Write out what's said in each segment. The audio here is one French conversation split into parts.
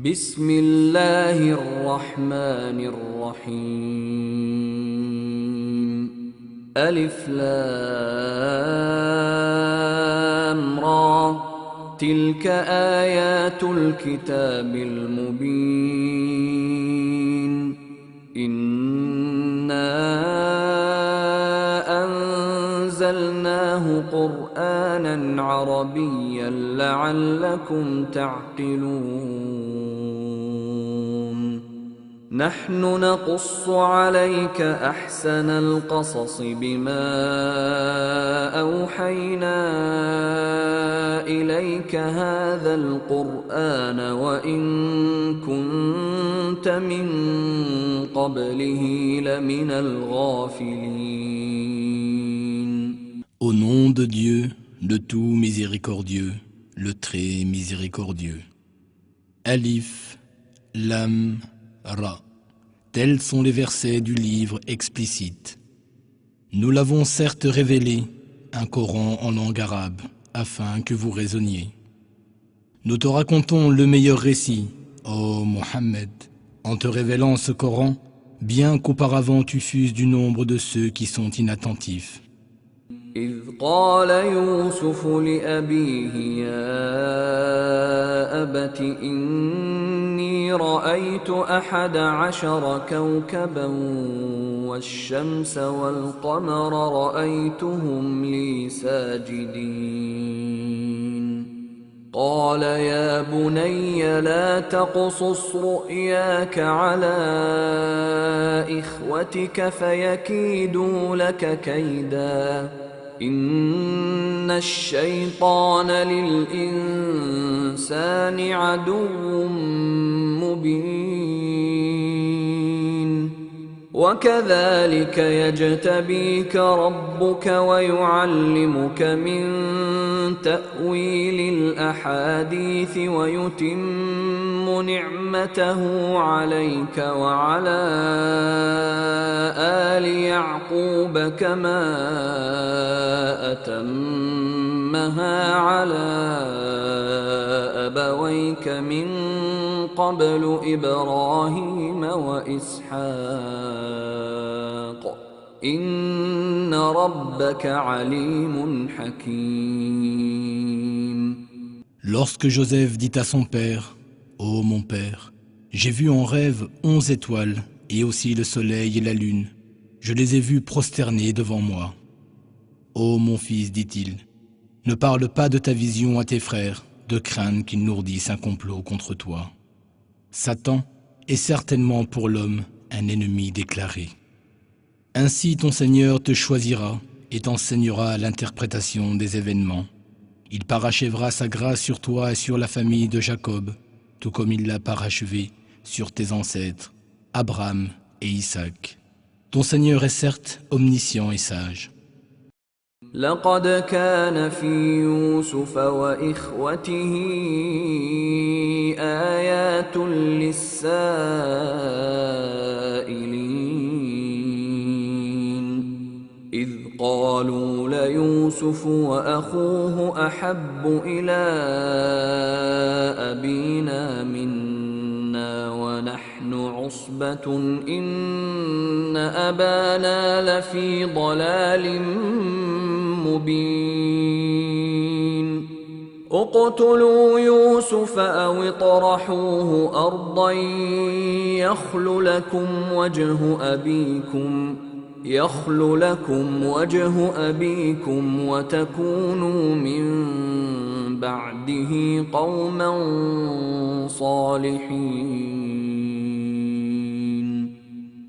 بسم الله الرحمن الرحيم ألف لام را تلك آيات الكتاب المبين إنا أنزلناه قرآنا عربيا لعلكم تعقلون نحن نقص عليك أحسن القصص بما أوحينا إليك هذا القرآن وإن كنت من قبله لمن الغافلين. Au nom de Dieu, le tout miséricordieux, le très miséricordieux. Alif, Lam, Ra. Tels sont les versets du livre explicite. Nous l'avons certes révélé, un Coran en langue arabe, afin que vous raisonniez. Nous te racontons le meilleur récit, ô Mohammed, en te révélant ce Coran, bien qu'auparavant tu fusses du nombre de ceux qui sont inattentifs. إذ قال يوسف لأبيه يا أبت إني رأيت 11 كوكبا والشمس والقمر رأيتهم لي ساجدين قال يا بني لا تقصص رؤياك على إخوتك فيكيدوا لك كيدا إن الشيطان للإنسان عدو مبين وكذلك يجتبيك ربك ويعلمك من تأويل الأحاديث ويتم نعمته عليك وعلى آل يعقوب كما أتمها على أبويك من قبل إبراهيم وإسحاق إن ربك عليم حكيم. Lorsque Joseph dit à son père, « Ô mon père, j'ai vu en rêve 11 étoiles et aussi le soleil et la lune. Je les ai vus prosternés devant moi. Ô mon fils, dit-il, ne parle pas de ta vision à tes frères, de crainte qu'ils nourdissent un complot contre toi. Satan est certainement pour l'homme un ennemi déclaré. Ainsi ton Seigneur te choisira et t'enseignera l'interprétation des événements. Il parachèvera sa grâce sur toi et sur la famille de Jacob, tout comme il l'a parachevé sur tes ancêtres, Abraham et Isaac. Ton Seigneur est certes omniscient et sage. لقد كان في يوسف وإخوته آيات للسائلين إذ قالوا ليوسف وأخوه أحب إلى أبينا منا ونحن عصبة إن أبانا لفي ضلال مبين اقتلوا يوسف أو اطرحوه أرضا يخل لكم وجه أبيكم وتكونوا من بعده قوما صالحين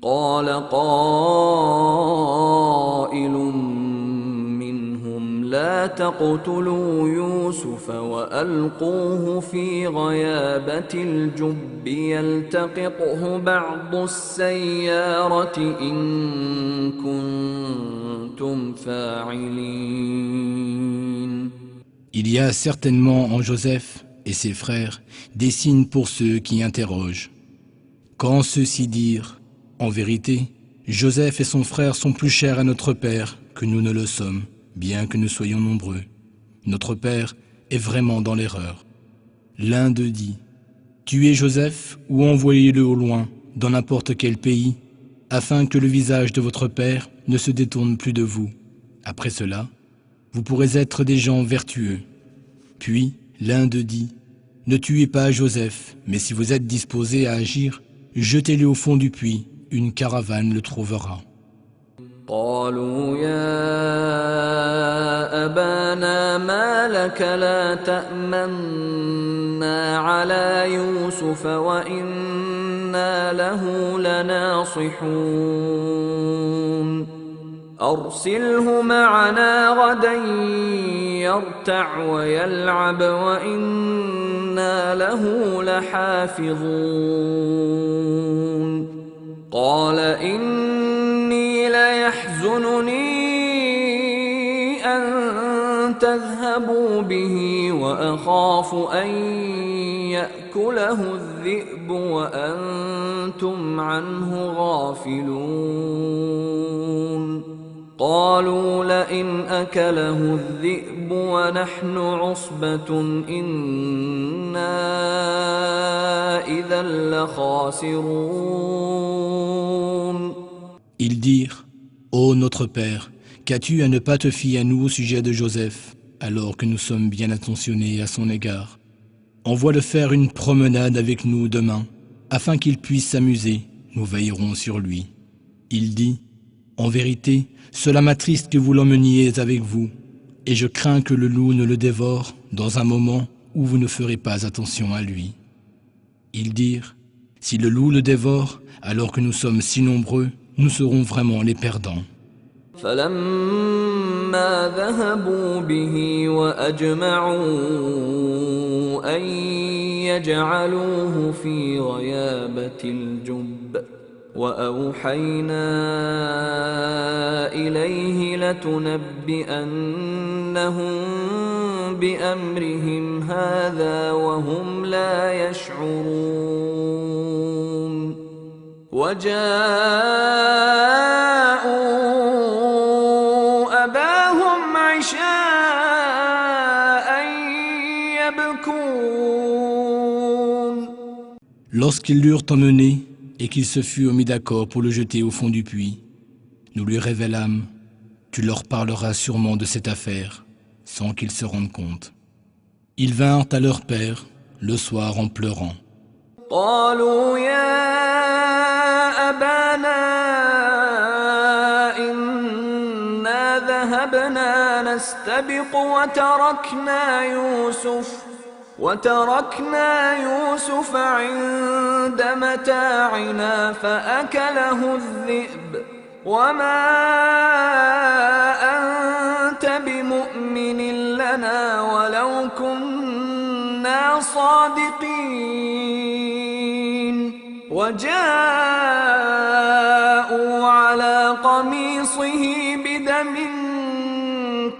قال قائل منهم لا تقتلوا يوسف وألقوه في غيابة الجب يلتقطه بعض السيارة إن كنتم فاعلين. Il y a certainement en Joseph et ses frères des signes pour ceux qui interrogent. Quand ceux-ci dirent, en vérité, Joseph et son frère sont plus chers à notre père que nous ne le sommes, bien que nous soyons nombreux. Notre père est vraiment dans l'erreur. L'un d'eux dit, Tuez Joseph ou envoyez-le au loin, dans n'importe quel pays, afin que le visage de votre père ne se détourne plus de vous. Après cela, vous pourrez être des gens vertueux. » Puis l'un d'eux dit, « Ne tuez pas Joseph, mais si vous êtes disposés à agir, jetez-le au fond du puits, une caravane le trouvera. » قالوا يا أبانا ما لك لا تأمنا على يوسف وإنا له لناصحون أرسله معنا غدا يرتع ويلعب وإنا له لحافظون قال إني ليحزنني أن تذهبوا به وأخاف أن يأكله الذئب وأنتم عنه غافلون قالوا لئن أكله الذئب ونحن عصبة إنا إذا لخاسرون. Ils dirent, « Ô notre Père, qu'as-tu à ne pas te fier à nous au sujet de Joseph, alors que nous sommes bien attentionnés à son égard? Envoie-le faire une promenade avec nous demain, afin qu'il puisse s'amuser, nous veillerons sur lui. » Il dit, « En vérité, cela m'attriste que vous l'emmeniez avec vous, et je crains que le loup ne le dévore dans un moment où vous ne ferez pas attention à lui. » Ils dirent, « Si le loup le dévore, alors que nous sommes si nombreux, nous serons vraiment les perdants. » فلما ذهبوا به وأجمعوا أن يجعلوه في غيابة الجب وأوحينا إليه لتنبئنهم بأمرهم هذا وهم لا يشعرون وجاءوا أباهم عشاء يبكون. Lorsqu'ils l'eurent emmené et qu'ils se furent mis d'accord pour le jeter au fond du puits, nous lui révélâmes, « Tu leur parleras sûrement de cette affaire, sans qu'ils se rendent compte. » Ils vinrent à leur père le soir en pleurant. قالوا يا أبانا إنا ذهبنا نستبق وتركنا يوسف عند متاعنا فأكله الذئب وما أنت بمؤمن لنا ولو كنا صادقين وجاءوا على قميصه بدم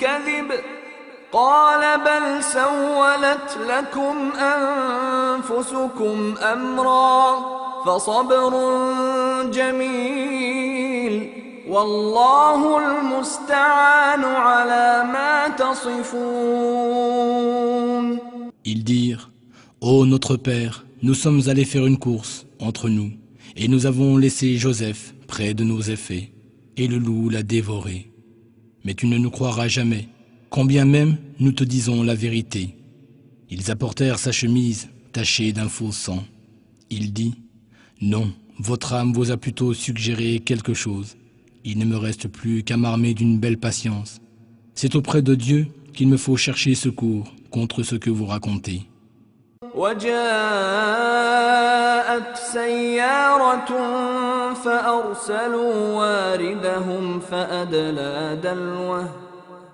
كذب قال بل سولت لكم أنفسكم أمرا فصبر جميل والله المستعان على ما تصفون. Ils dirent, « Ô notre Père, nous sommes allés faire une course entre nous, et nous avons laissé Joseph près de nos effets, et le loup l'a dévoré. Mais tu ne nous croiras jamais, quand bien même nous te disons la vérité. » Ils apportèrent sa chemise tachée d'un faux sang. Il dit, « Non, votre âme vous a plutôt suggéré quelque chose. Il ne me reste plus qu'à m'armer d'une belle patience. C'est auprès de Dieu qu'il me faut chercher secours contre ce que vous racontez. » وجاءت سيارة فأرسلوا واردهم فأدلى دلوه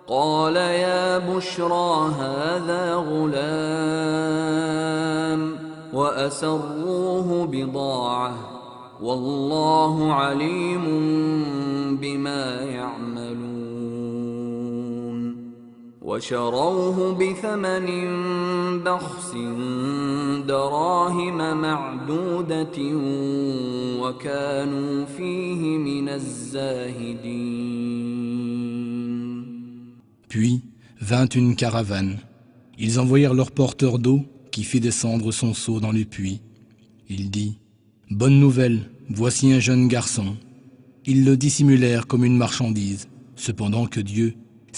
قال يا بشرى هذا غلام وأسروه بضاعة والله عليم بما يعملون وشروه بثمن بخس دراهم معدودة وكانوا فيه من الزاهدين. Puis vint une caravane. Ils envoyèrent leurs porteurs d'eau qui fit descendre son seau dans le puits. Il dit, « Bonne nouvelle, voici un jeune garçon. » Ils le dissimulèrent comme une marchandise, cependant que Dieu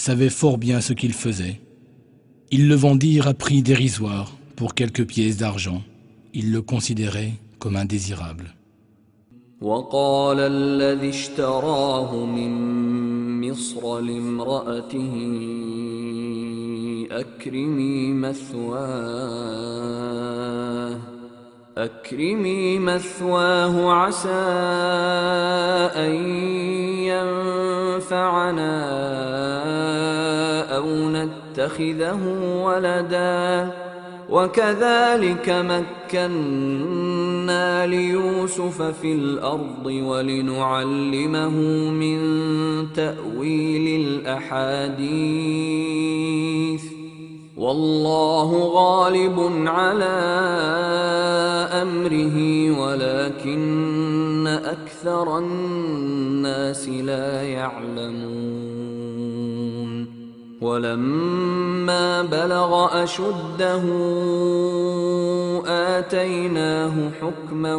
savait fort bien ce qu'il faisait. Ils le vendirent à prix dérisoire pour quelques pièces d'argent. Ils le considéraient comme indésirable. وقال الذي اشتراه من مصر لامرأته أكرمي مثواه عسى أن ينفعنا أو نتخذه ولدا وكذلك مكنا ليوسف في الأرض ولنعلمه من تأويل الأحاديث والله غالب على أمره ولكن أكثر الناس لا يعلمون ولما بلغ أشده آتيناه حكما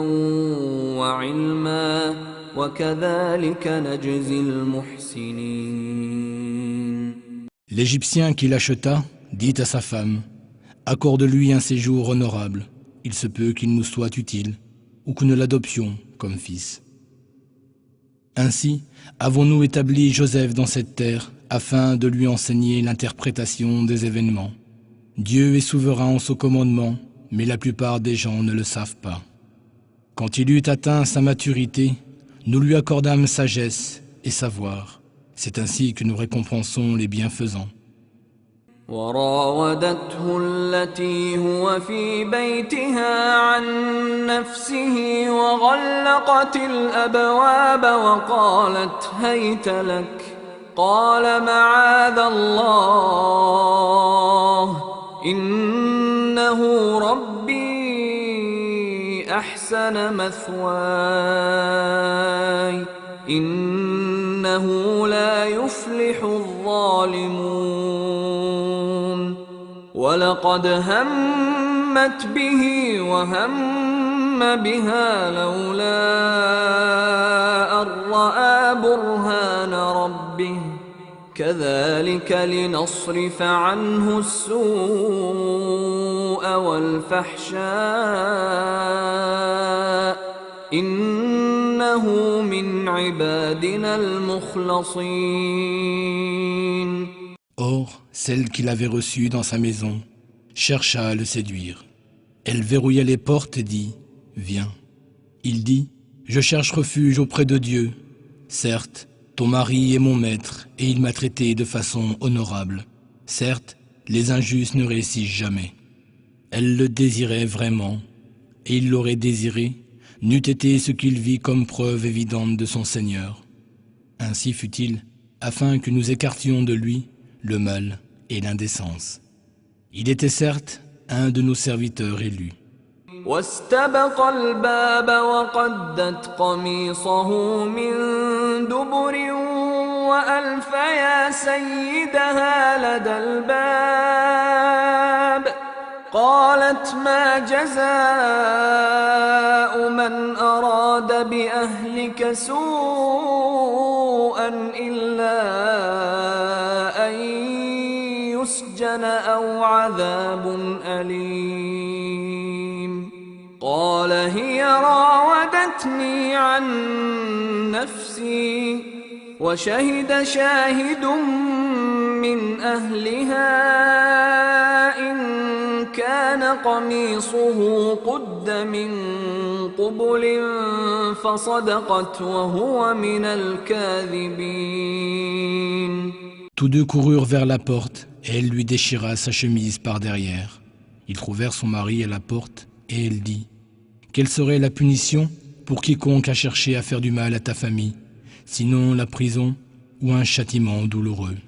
وعلما وكذلك نجزي المحسنين. L'Égyptien qui l'acheta dit à sa femme, « Accorde-lui un séjour honorable, il se peut qu'il nous soit utile, ou que nous l'adoptions comme fils. » Ainsi avons-nous établi Joseph dans cette terre, afin de lui enseigner l'interprétation des événements. Dieu est souverain en son commandement, mais la plupart des gens ne le savent pas. Quand il eut atteint sa maturité, nous lui accordâmes sagesse et savoir. C'est ainsi que nous récompensons les bienfaisants. وراودته التي هو في بيتها عن نفسه وغلقت الأبواب وقالت هيت لك قال معاذ الله إنه ربي أحسن مثواي إنه لا يفلح الظالمون ولقد همت به وهم بها لولا أن رأى برهان ربه كذلك لنصرف عنه السوء والفحشاء إنه من عبادنا المخلصين. Or, celle qu'il avait reçue dans sa maison chercha à le séduire. Elle verrouilla les portes et dit, « Viens. » Il dit, « Je cherche refuge auprès de Dieu. Certes, ton mari est mon maître et il m'a traité de façon honorable. Certes, les injustes ne réussissent jamais. » Elle le désirait vraiment et il l'aurait désiré, n'eût été ce qu'il vit comme preuve évidente de son Seigneur. Ainsi fut-il, afin que nous écartions de lui le mal et l'indécence. Il était certes un de nos serviteurs élus. واستبق الباب وقدت قميصه من دبر وألف يا سيدها لدى الباب قالت ما جزاء من أراد بأهلك سوءا إلا أن يسجن أو عذاب أليم قال هي راودتني عن نفسي وشهد شاهد من أهلها إن كان قميصه قد من قبل فصدقت وهو من الكاذبين. Tous deux coururent vers la porte et elle lui déchira sa chemise par derrière. Ils trouvèrent son mari à la porte et elle dit, « Quelle serait la punition pour quiconque a cherché à faire du mal à ta famille, sinon la prison ou un châtiment douloureux ?»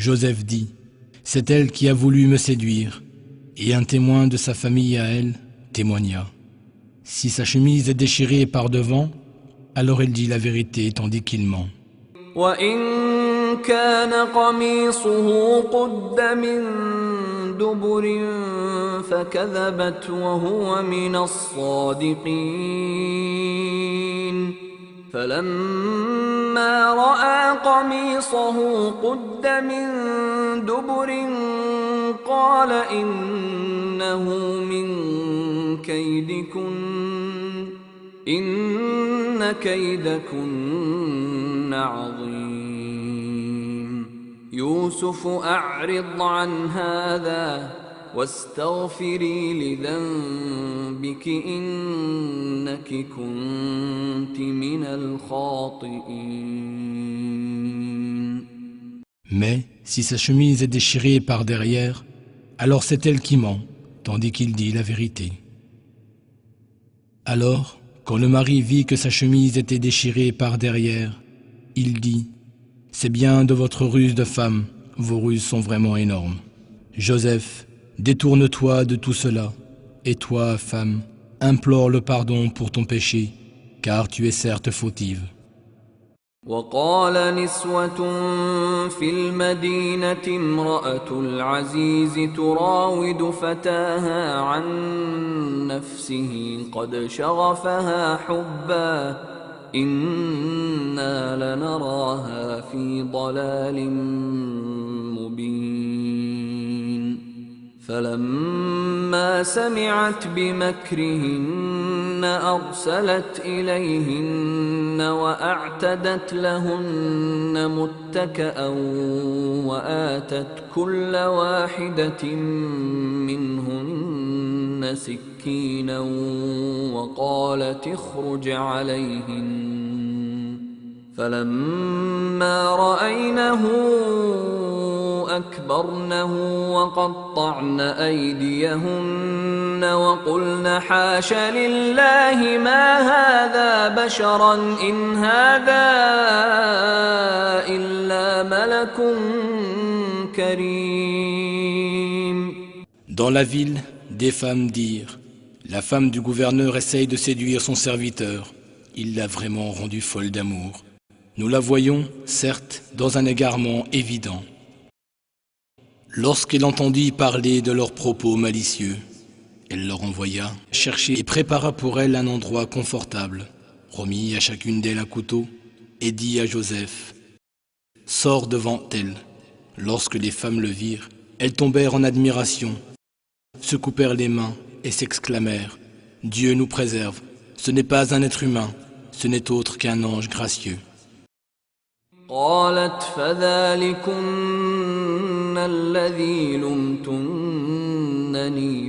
Joseph dit, « C'est elle qui a voulu me séduire. » Et un témoin de sa famille à elle témoigna. Si sa chemise est déchirée par devant, alors elle dit la vérité tandis qu'il ment. وإن كان قميصه قد من دبر فكذبت وهو من الصادقين فلما رأى قميصه قد من دبر قال إنه من كيدكن إن كيدكن عظيم يوسف أعرض عن هذا واستغفري لذنبك إنك كنت من الخاطئين. Mais si sa chemise est déchirée par derrière, alors c'est elle qui ment, tandis qu'il dit la vérité. Alors, quand le mari vit que sa chemise était déchirée par derrière, il dit « C'est bien de votre ruse de femme, vos ruses sont vraiment énormes. Joseph, détourne-toi de tout cela, et toi, femme, implore le pardon pour ton péché, car tu es certes fautive. » وقال نسوة في المدينة امرأة العزيز تراود فتاها عن نفسه قد شغفها حبا إنا لنراها في ضلال مبين فلما سمعت بمكرهن أرسلت إليهن وأعتدت لهن متكأ وآتت كل واحدة منهن سكينا وقالت اخرج عليهن فلما رأينه أكبرنه وقطعن أيديهن وقلن حاش لله ما هذا بشرا إن هذا إلا ملك كريم. Dans la ville, des femmes dirent « La femme du gouverneur essaye de séduire son serviteur. Il l'a vraiment rendue folle d'amour. Nous la voyons, certes, dans un égarement évident. » Lorsqu'elle entendit parler de leurs propos malicieux, elle leur envoya chercher et prépara pour elle un endroit confortable, remit à chacune d'elles un couteau et dit à Joseph « Sors devant elle. » Lorsque les femmes le virent, elles tombèrent en admiration, se coupèrent les mains et s'exclamèrent « Dieu nous préserve, ce n'est pas un être humain, ce n'est autre qu'un ange gracieux. » قالت فذلكن الذي لمتنني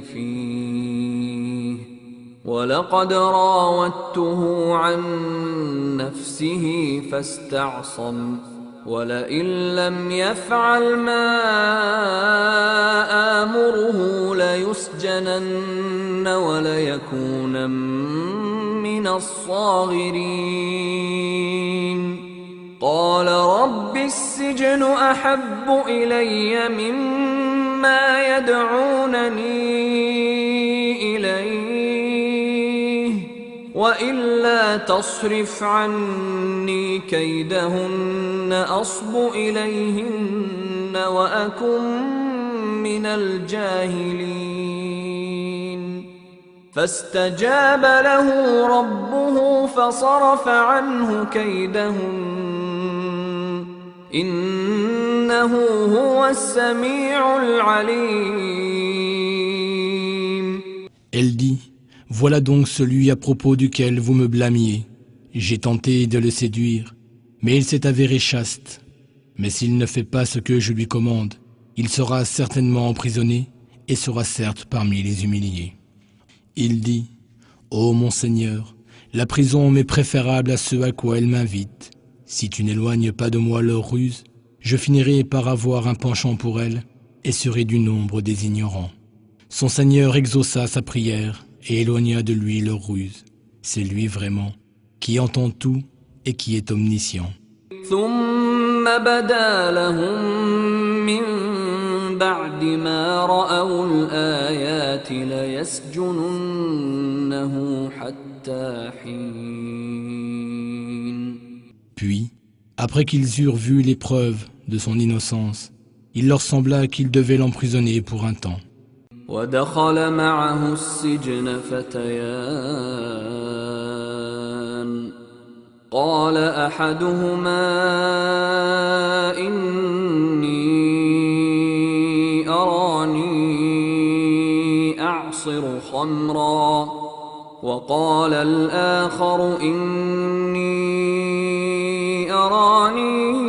فيه ولقد راودته عن نفسه فاستعصم ولئن لم يفعل ما آمره ليسجنن وليكون من الصاغرين قال رب السجن أحب إلي مما يدعونني إليه وإلا تصرف عني كيدهن أصب إليهن وأكن من الجاهلين فاستجاب له ربه فصرف عنه كيدهن إنه هو السميع العليم. Elle dit, voilà donc celui à propos duquel vous me blâmiez. J'ai tenté de le séduire, mais il s'est avéré chaste. Mais s'il ne fait pas ce que je lui commande, il sera certainement emprisonné et sera certes parmi les humiliés. Il dit, ô mon Seigneur, la prison m'est préférable à ce à quoi elle m'invite. Si tu n'éloignes pas de moi leur ruse, je finirai par avoir un penchant pour elle et serai du nombre des ignorants. Son Seigneur exauça sa prière et éloigna de lui leur ruse. C'est lui vraiment qui entend tout et qui est omniscient. ثم بدا لهم من بعد ما رأوا الآيات ليسجننه حتى حين. Puis, après qu'ils eurent vu les preuves de son innocence, il leur sembla qu'ils devaient l'emprisonner pour un temps. ودخل معه السجن فتيان قال أحدهما إني أراني أعصر خمرا وقال الآخر إني أراني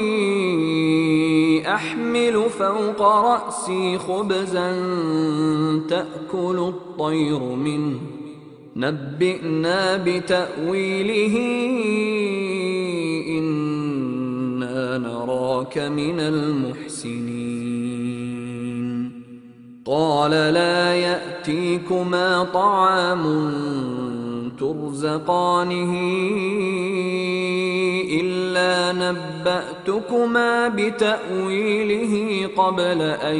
أحمل فوق رأسي خبزا تأكل الطير منه نبئنا بتأويله إنا نراك من المحسنين قال لا يأتيكما طعام ترزقانه إلا نبأتكما بتأويله قبل أن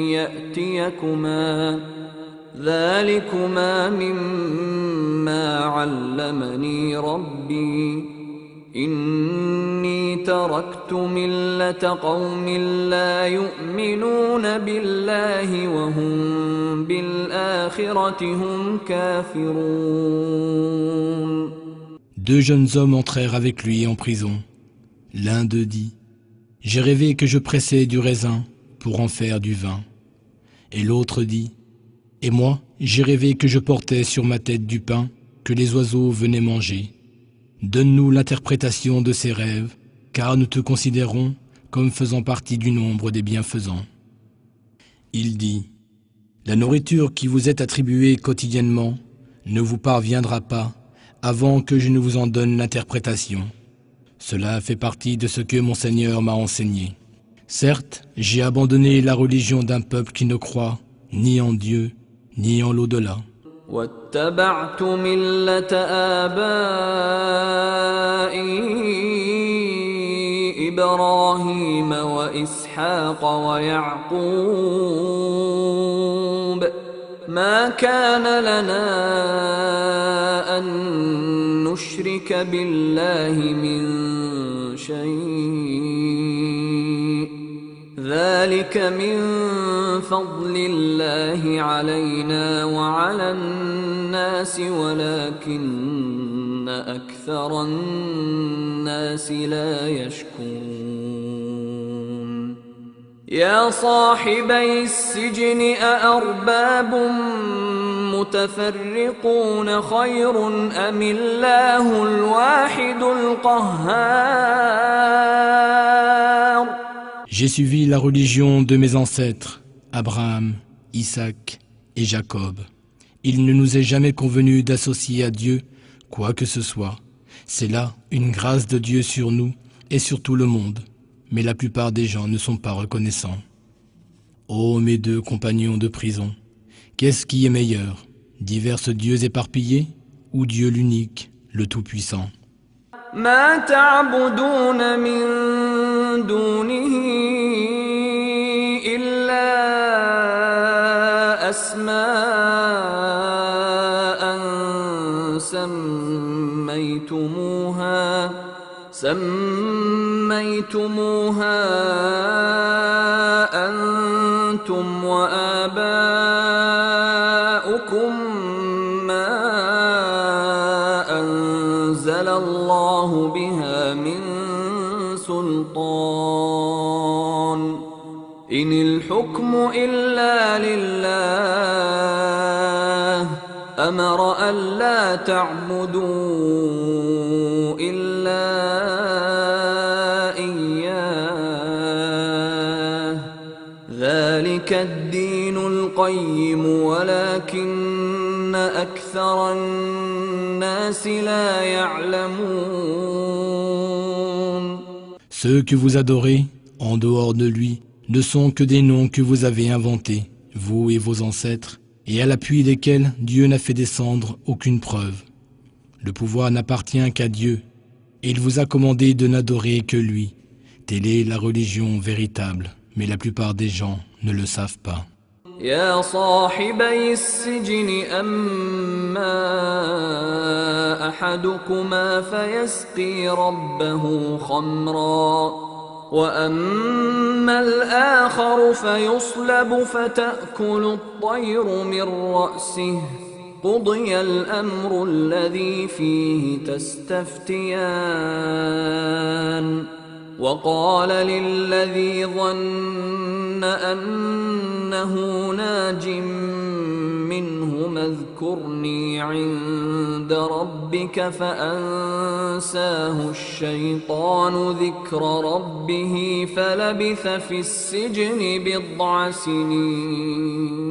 يأتيكما ذلكما مما علمني ربي إني تركت ملة قوم لا يؤمنون بالله وهم بالآخرة هم كافرون. Deux jeunes hommes entrèrent avec lui en prison. L'un d'eux dit : j'ai rêvé que je pressais du raisin pour en faire du vin. Et l'autre dit : et moi, j'ai rêvé que je portais sur ma tête du pain que les oiseaux venaient manger. Donne-nous l'interprétation de ces rêves, car nous te considérons comme faisant partie du nombre des bienfaisants. Il dit : la nourriture qui vous est attribuée quotidiennement ne vous parviendra pas avant que je ne vous en donne l'interprétation. Cela fait partie de ce que mon Seigneur m'a enseigné. Certes, j'ai abandonné la religion d'un peuple qui ne croit ni en Dieu, ni en l'au-delà. واتبعت ملة آبائي إبراهيم وإسحاق ويعقوب ما كان لنا أن نشرك بالله من شيء ذلك من فضل الله علينا وعلى الناس ولكن أكثر الناس لا يشكرون يا صاحبي السجن أأرباب متفرقون خير أم الله الواحد القهار. J'ai suivi la religion de mes ancêtres, Abraham, Isaac et Jacob. Il ne nous est jamais convenu d'associer à Dieu quoi que ce soit. C'est là une grâce de Dieu sur nous et sur tout le monde. Mais la plupart des gens ne sont pas reconnaissants. Ô mes deux compagnons de prison, qu'est-ce qui est meilleur, divers dieux éparpillés ou Dieu l'unique, le Tout-Puissant? ما تعبدون من دونه إلا أسماء سميتموها أنتم وآباؤكم ما أنزل الله بها من سلطان إن الحكم إلا لله أمر ألا تعبدوا إلا إياه ذلك الدين القيم ولكن أكثر الناس لا يعلمون. Ceux que vous adorez, en dehors de lui, ne sont que des noms que vous avez inventés, vous et vos ancêtres, et à l'appui desquels Dieu n'a fait descendre aucune preuve. Le pouvoir n'appartient qu'à Dieu, et il vous a commandé de n'adorer que lui. Telle est la religion véritable, mais la plupart des gens ne le savent pas. يا صاحبي السجن أما أحدكما فيسقي ربه خمرا وأما الآخر فيصلب فتأكل الطير من رأسه قضي الأمر الذي فيه تستفتيان وقال للذي ظن أنه ناج منهما اذكرني عند ربك فأنساه الشيطان ذكر ربه فلبث في السجن بضع سنين.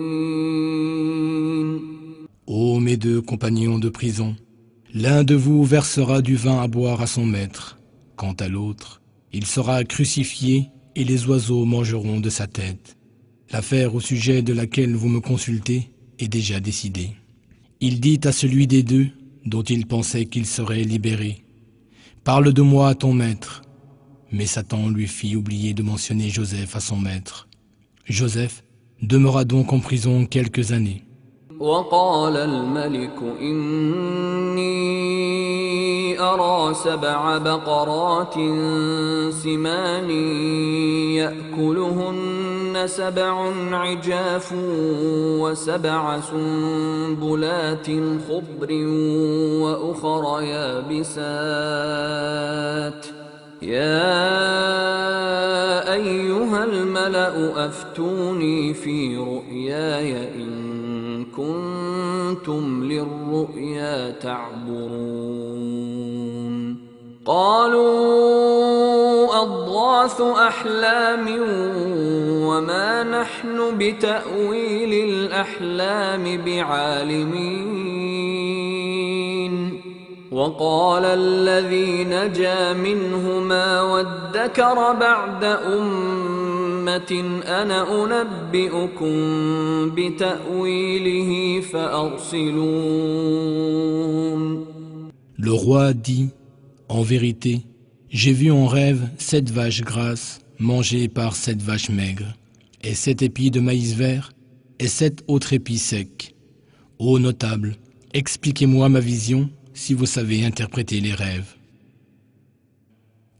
Ô mes deux compagnons de prison, l'un de vous versera du vin à boire à son maître. Quant à l'autre, il sera crucifié et les oiseaux mangeront de sa tête. L'affaire au sujet de laquelle vous me consultez est déjà décidée. Il dit à celui des deux, dont il pensait qu'il serait libéré, « Parle de moi à ton maître. » Mais Satan lui fit oublier de mentionner Joseph à son maître. Joseph demeura donc en prison quelques années. وقال الملك إني أرى 7 بقرات سمان يأكلهن 7 عجاف و7 سنبلات خضر وأخر يابسات يا أيها الملأ أفتوني في رؤياي إن كنتم للرؤيا تعبرون قالوا أضغاث أحلام وما نحن بتأويل الأحلام بعالمين وقال الذي نجا منهما وادكر بعد أنا أنبئكم بتأويله فأرسلون. Le roi dit, en vérité, j'ai vu en rêve 7 vaches grasses mangées par 7 vaches maigres, et 7 épis de maïs vert, et 7 autres épis secs. Ô notable, expliquez-moi ma vision si vous savez interpréter les rêves.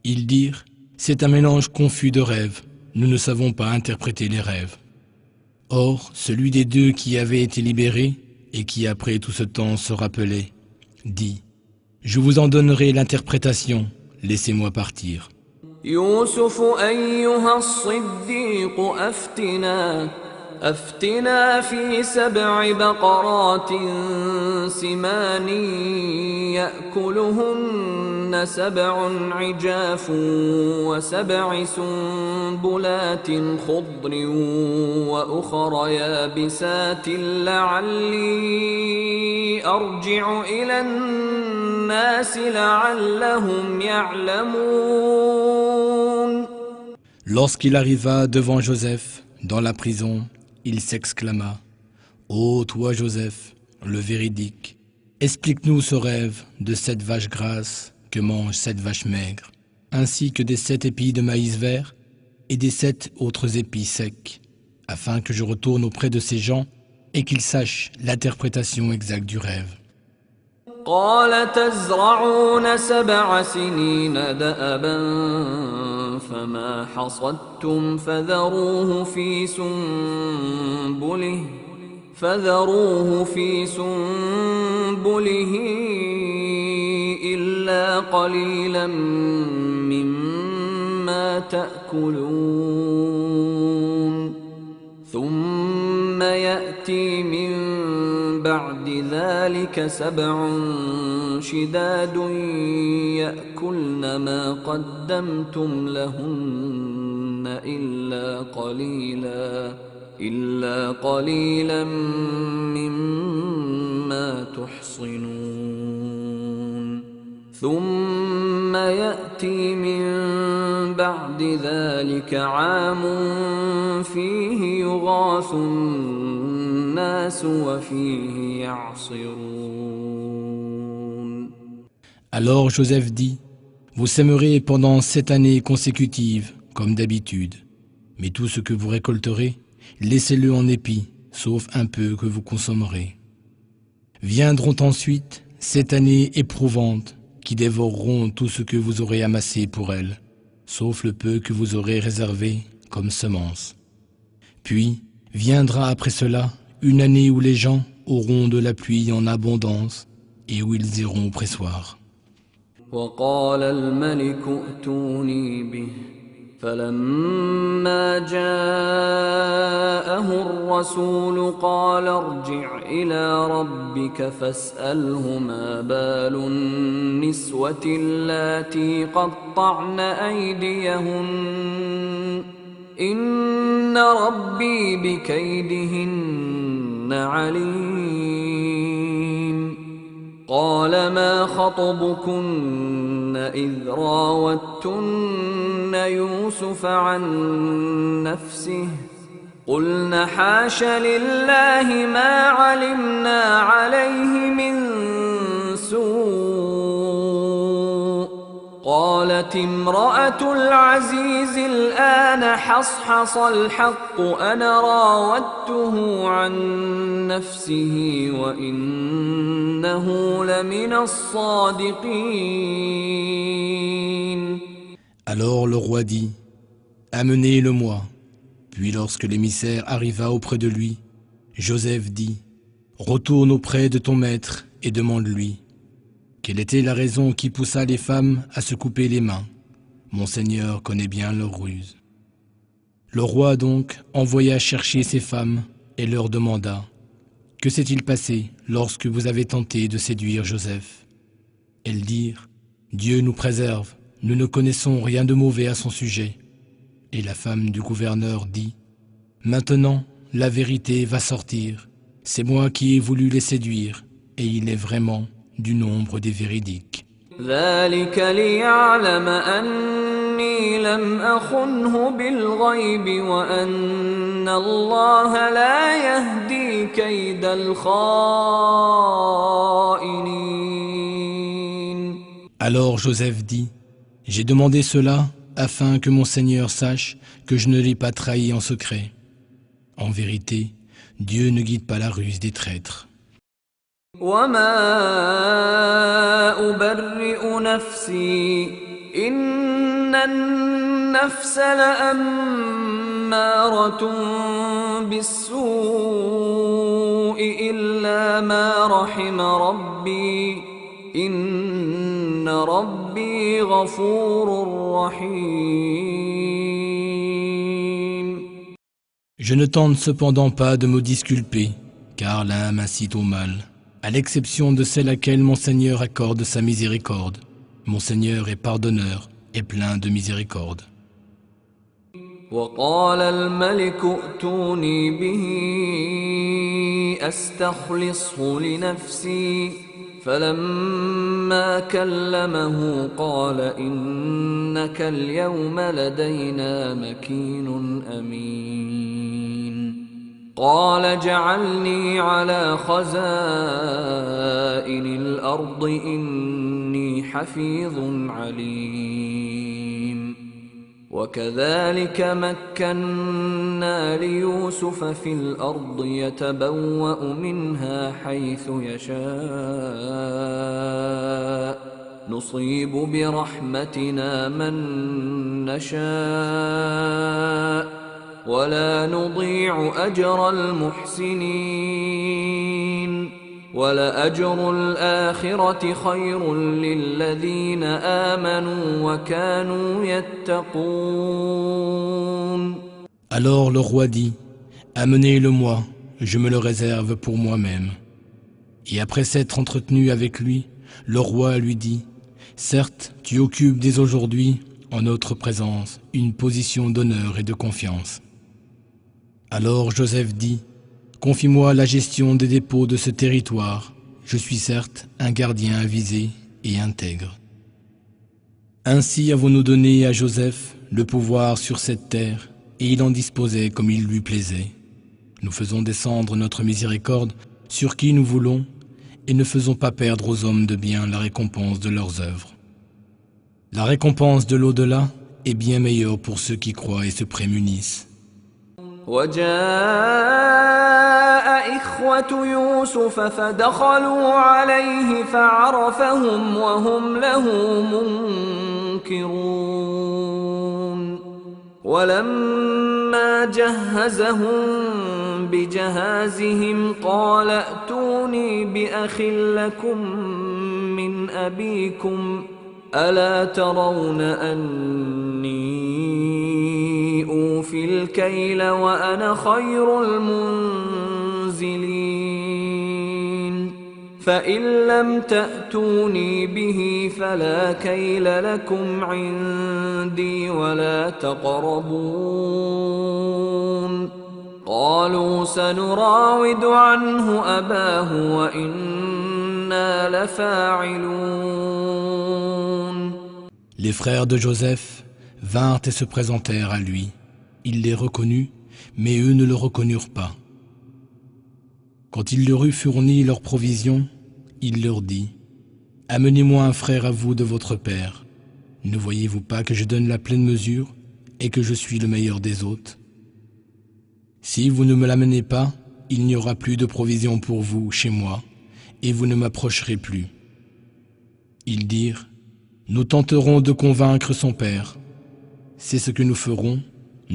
Ils dirent, c'est un mélange confus de rêves. Nous ne savons pas interpréter les rêves. Or, celui des deux qui avait été libéré, et qui après tout ce temps se rappelait, dit, je vous en donnerai l'interprétation, laissez-moi partir. يوسف أيها الصديق أفتنا في 7 بقرات سمان يأكلهن 7 عجاف و7 سنبلات خضر وأخر يابسات لعلي أرجع إلى الناس لعلهم يعلمون. Lorsqu'il arriva devant Joseph, dans la prison, il s'exclama, « Ô toi Joseph, le véridique, explique-nous ce rêve de 7 vaches grasses que mangent 7 vaches maigres, ainsi que des 7 épis de maïs vert et des 7 autres épis secs, afin que je retourne auprès de ces gens et qu'ils sachent l'interprétation exacte du rêve. » قال تزرعون 7 سنين دأبا فما حصدتم فذروه في سنبله إلا قليلا مما تأكلون ثم يأتي من بعد ذلك 7 شداد يأكلن ما قدمتم لهن إلا قليلا مما تحصنون ثم يأتي من بعد ذلك عام فيه يغاث الناس وفيه يعصرون. Alors Joseph dit, vous sèmerez pendant 7 années consécutives, comme d'habitude, mais tout ce que vous récolterez, laissez-le en épis, sauf un peu que vous consommerez. Viendront ensuite 7 années éprouvantes qui dévoreront tout ce que vous aurez amassé pour elles. sauf le peu que vous aurez réservé comme semence. Puis viendra après cela une année où les gens auront de la pluie en abondance et où ils iront au pressoir. وقال الملك ائتوني به فلما جاءه الرسول قال ارجع إلى ربك فاسأله ما بال النسوة اللاتي قطعن أيديهن إن ربي بكيدهن عليم قال ما خطبكن إذ راوتن يوسف عن نفسه قلن حاش لله ما علمنا عليه من سوء قالت امرأة العزيز الآن حصحص الحق أنا راودته عن نفسه وإنه لمن الصادقين. Alors le roi dit, amenez-le-moi. Puis lorsque l'émissaire arriva auprès de lui, Joseph dit, retourne auprès de ton maître et demande-lui. Quelle était la raison qui poussa les femmes à se couper les mains? Mon Seigneur connaît bien leur ruse. Le roi donc envoya chercher ces femmes et leur demanda, que s'est-il passé lorsque vous avez tenté de séduire Joseph? Elles dirent, Dieu nous préserve, nous ne connaissons rien de mauvais à son sujet. Et la femme du gouverneur dit, maintenant la vérité va sortir, c'est moi qui ai voulu les séduire, et il est vraiment du nombre des véridiques. ذلك ليعلم أني لم أخنه بالغيب وأن الله لا يهدي كيد الخائنين. Alors Joseph dit, j'ai demandé cela afin que mon Seigneur sache que je ne l'ai pas trahi en secret. En vérité, Dieu ne guide pas la ruse des traîtres. وما أبرئ نفسي إن النفس لأمارة بالسوء إلا ما رحم ربي إن ربي غفور رحيم. Je ne tente cependant pas de me disculper, car l'âme incite au mal, à l'exception de celle à laquelle mon Seigneur accorde sa miséricorde. Mon Seigneur est pardonneur et plein de miséricorde. وقال الملك ائتوني به أستخلصه لنفسي فلما كلمه قال إنك اليوم لدينا مكين أمين قال اجعلني على خزائن الأرض إني حفيظ عليم وكذلك مكنا ليوسف في الأرض يتبوأ منها حيث يشاء نصيب برحمتنا من نشاء ولا نضيع أجر المحسنين ولأجر الآخرة خير للذين آمنوا وكانوا يتقون. Alors le roi dit, amenez-le-moi, je me le réserve pour moi-même. Et après s'être entretenu avec lui, le roi lui dit, certes, tu occupes dès aujourd'hui, en notre présence, une position d'honneur et de confiance. Alors Joseph dit, confie-moi la gestion des dépôts de ce territoire. Je suis certes un gardien avisé et intègre. Ainsi avons-nous donné à Joseph le pouvoir sur cette terre, et il en disposait comme il lui plaisait. Nous faisons descendre notre miséricorde sur qui nous voulons, et ne faisons pas perdre aux hommes de bien la récompense de leurs œuvres. La récompense de l'au-delà est bien meilleure pour ceux qui croient et se prémunissent. وجاء إخوة يوسف فدخلوا عليه فعرفهم وهم له منكرون ولما جهزهم بجهازهم قال ائتوني بأخ لكم من أبيكم ألا ترون أني أوفي الكيل وأنا خير المنزلين فإن لم تأتوني به فلا كيل لكم عندي ولا تقربون قالوا سنراود عنه أباه وإنا لفاعلون. Les frères de Joseph vinrent et se présentèrent à lui. Il les reconnut, mais eux ne le reconnurent pas. Quand il leur eut fourni leurs provisions, il leur dit : Amenez-moi un frère à vous de votre père. Ne voyez-vous pas que je donne la pleine mesure et que je suis le meilleur des hôtes ? Si vous ne me l'amenez pas, il n'y aura plus de provisions pour vous chez moi, et vous ne m'approcherez plus. Ils dirent : Nous tenterons de convaincre son père. C'est ce que nous ferons,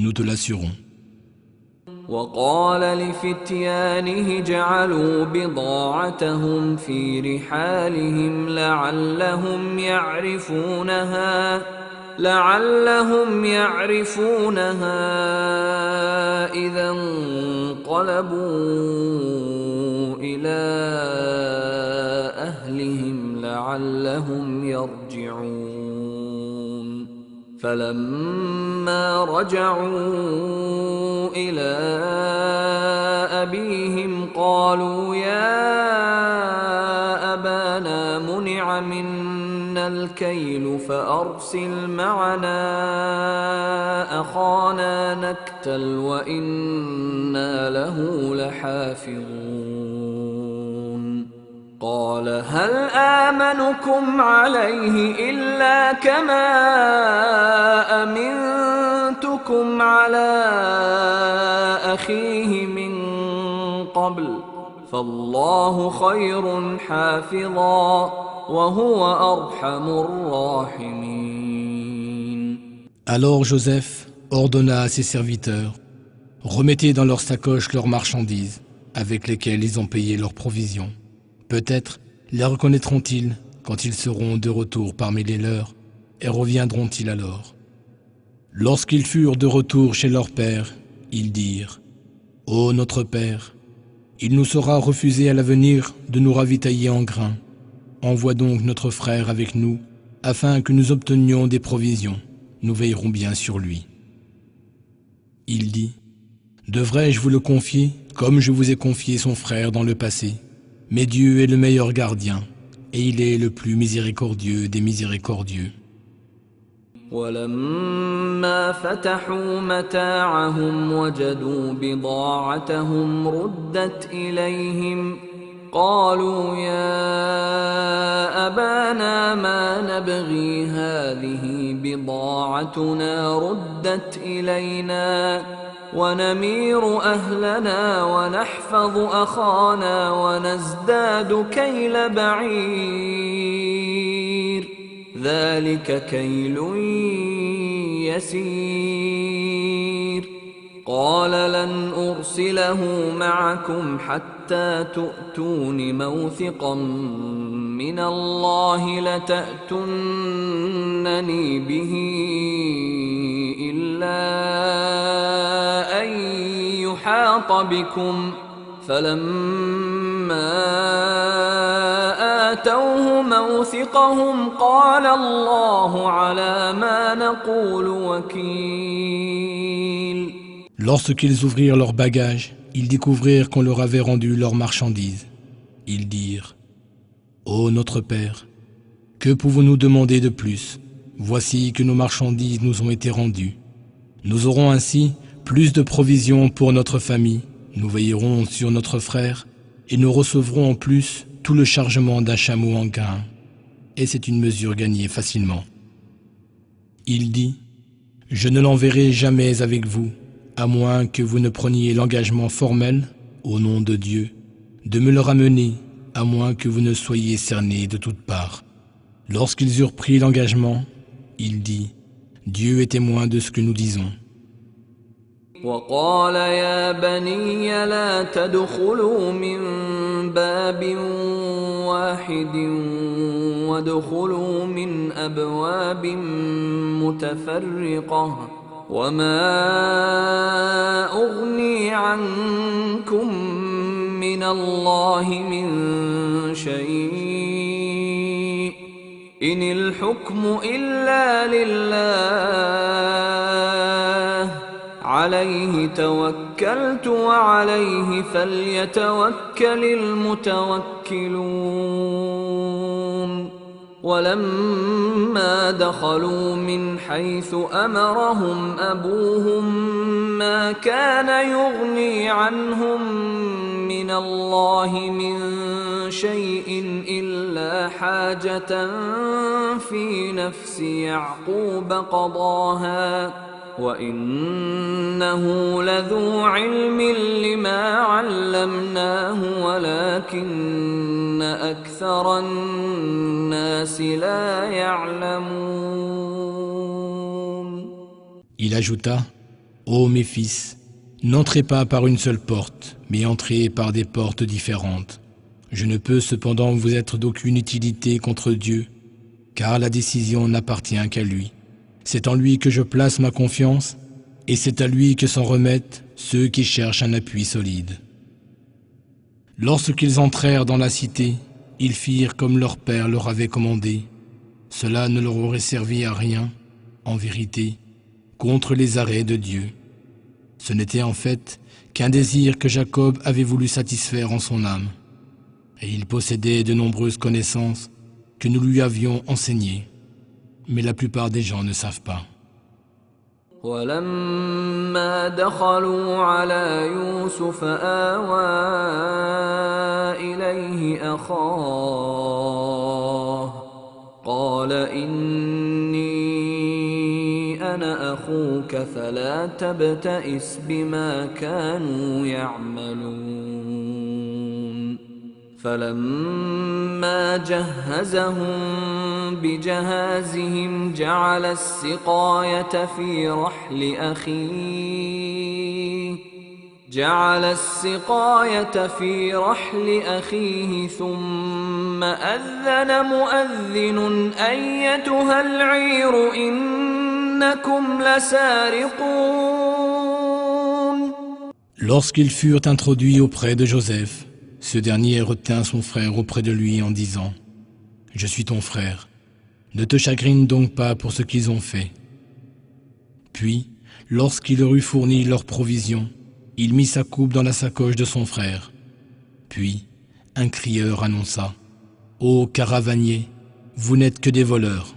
nous te l'assurons. وقال لفتيانه جعلوا بضاعتهم في رحالهم لعلهم يعرفونها إذا انقلبوا إلى أهلهم لعلهم يرجعون فلما رجعوا إلى أبيهم قالوا يا أبانا منع منا الكيل فأرسل معنا أخانا نكتل وإنا له لحافظون قال هل آمنكم عليه إلا كما أمنتكم على أخيه من قبل فالله خير حافظا وهو أرحم الراحمين. Alors Joseph ordonna à ses serviteurs : Remettez dans leurs sacoches leurs marchandises, avec lesquelles ils ont payé leurs provisions. Peut-être les reconnaîtront-ils quand ils seront de retour parmi les leurs, et reviendront-ils alors. Lorsqu'ils furent de retour chez leur père, ils dirent : Ô notre père, il nous sera refusé à l'avenir de nous ravitailler en grains. Envoie donc notre frère avec nous, afin que nous obtenions des provisions. Nous veillerons bien sur lui. Il dit : Devrais-je vous le confier, comme je vous ai confié son frère dans le passé ? Mais Dieu est le meilleur gardien, et il est le plus miséricordieux des miséricordieux. ولما فتحوا متاعهم وجدوا بضاعتهم ردت إليهم قالوا يا أبانا ما نبغي هذه بضاعتنا ردت إلينا ونمير أهلنا ونحفظ أخانا ونزداد كيل بعير ذلك كيل يسير قال لن أرسله معكم حتى تؤتون موثقا من الله لتأتونني به إلا أن يحاط بكم فلما آتوه موثقهم قال الله على ما نقول وكيل. Lorsqu'ils ouvrirent leurs bagages, ils découvrirent qu'on leur avait rendu leurs marchandises. Ils dirent : Ô notre Père, que pouvons-nous demander de plus ? Voici que nos marchandises nous ont été rendues. Nous aurons ainsi plus de provisions pour notre famille. Nous veillerons sur notre frère et nous recevrons en plus tout le chargement d'un chameau en grain. Et c'est une mesure gagnée facilement. Il dit : Je ne l'enverrai jamais avec vous, à moins que vous ne preniez l'engagement formel, au nom de Dieu, de me le ramener, à moins que vous ne soyez cernés de toutes parts. Lorsqu'ils eurent pris l'engagement, il dit : Dieu est témoin de ce que nous disons. وقال يا بني لا تدخلوا من باب واحد وادخلوا من أبواب متفرقة وما أغني عنكم من الله من شيء إن الحكم إلا لله عليه توكلت وعليه فليتوكل المتوكلون ولما دخلوا من حيث أمرهم أبوهم ما كان يغني عنهم من الله من شيء إلا حاجة في نفس يعقوب قضاها وإنه لذو علم لما علمناه ولكن أكثر الناس لا يعلمون. Il ajouta, ô mes fils, n'entrez pas par une seule porte, mais entrez par des portes différentes. Je ne peux cependant vous être d'aucune utilité contre Dieu, car la décision n'appartient qu'à lui. C'est en lui que je place ma confiance, et c'est à lui que s'en remettent ceux qui cherchent un appui solide. Lorsqu'ils entrèrent dans la cité, ils firent comme leur père leur avait commandé. Cela ne leur aurait servi à rien, en vérité, contre les arrêts de Dieu. Ce n'était en fait qu'un désir que Jacob avait voulu satisfaire en son âme. Et il possédait de nombreuses connaissances que nous lui avions enseignées. Mais la plupart des gens ne savent pas. ولما دخلوا على يوسف آوى إليه أخاه قال إني أنا أخوك فلا تبتئس بما كانوا يعملون فلما جهزهم بجهازهم جعل السقاية في رحل أخيه ثم أذن مؤذن أيتها العير إنكم لسارقون. Lorsqu'ils furent introduits auprès de Joseph, ce dernier retint son frère auprès de lui en disant « Je suis ton frère, ne te chagrine donc pas pour ce qu'ils ont fait. » Puis, lorsqu'il leur eut fourni leurs provisions, il mit sa coupe dans la sacoche de son frère. Puis, un crieur annonça « Ô caravaniers, vous n'êtes que des voleurs. »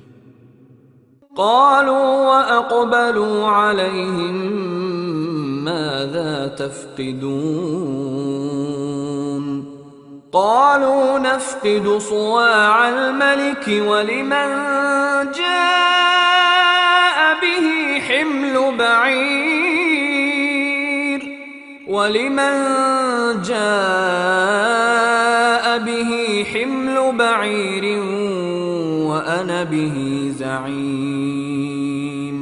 قالوا وأقبلوا عليهم ماذا تفقدون قالوا نفقد صواع الملك ولمن جاء به حمل بعير وأنا به زعيم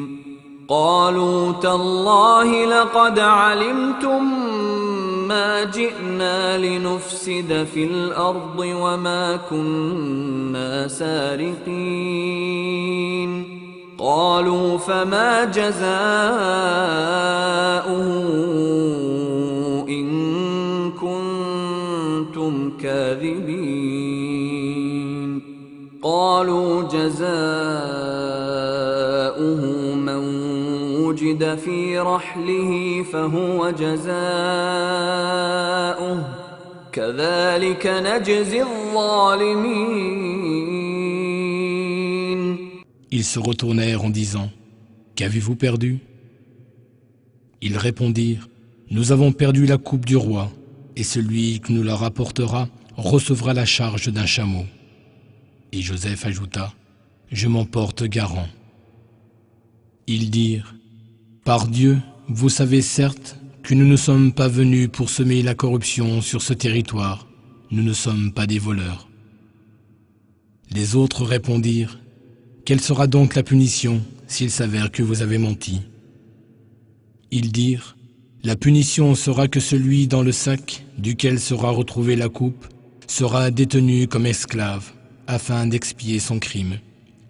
قالوا تالله لقد علمتم ما جئنا لنفسد في الأرض وما كنا سارقين قالوا فما جزاؤه إن كنتم كاذبين قالوا جزاؤه من وجد في رحله فهو جزاؤه كذلك نجزي الظالمين. Ils se retournèrent en disant « Qu'avez-vous perdu ?» Ils répondirent « Nous avons perdu la coupe du roi, et celui qui nous la rapportera recevra la charge d'un chameau. » Et Joseph ajouta « Je m'en porte garant. » Ils dirent « Par Dieu, vous savez certes que nous ne sommes pas venus pour semer la corruption sur ce territoire. Nous ne sommes pas des voleurs. » Les autres répondirent « Quelle sera donc la punition s'il s'avère que vous avez menti ?» Ils dirent La punition sera que celui dans le sac duquel sera retrouvée la coupe sera détenu comme esclave afin d'expier son crime.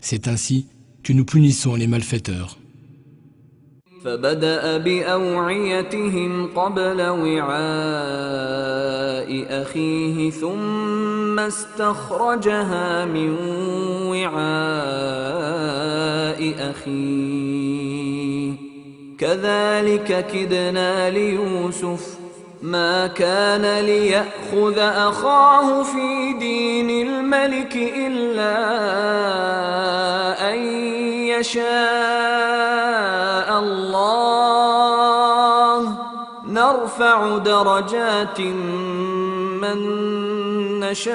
C'est ainsi que nous punissons les malfaiteurs. فبدأ بأوعيتهم قبل وعاء أخيه ثم استخرجها من وعاء أخيه كذلك كدنا ليوسف ما كان ليأخذ أخاه في دين الملك إلا أن يشاء الله نرفع درجات من نشاء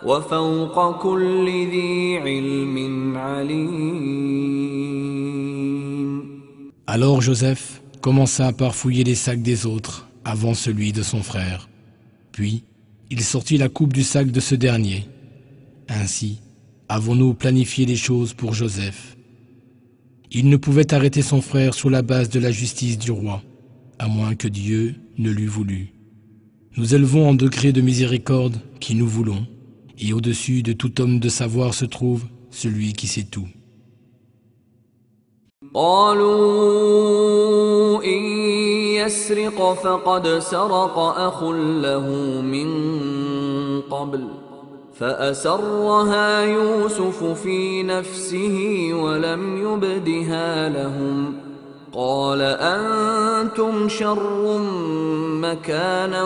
وفوق كل ذي علم عليم. Alors Joseph commença par fouiller les sacs des autres avant celui de son frère. Puis, il sortit la coupe du sac de ce dernier. Ainsi, avons-nous planifié les choses pour Joseph. Il ne pouvait arrêter son frère sur la base de la justice du roi, à moins que Dieu ne l'eût voulu. Nous élevons en degré de miséricorde qui nous voulons, et au-dessus de tout homme de savoir se trouve celui qui sait tout. قالوا إن يسرق فقد سرق أخ له من قبل فأسرها يوسف في نفسه ولم يبدها لهم قال أنتم شر مكانا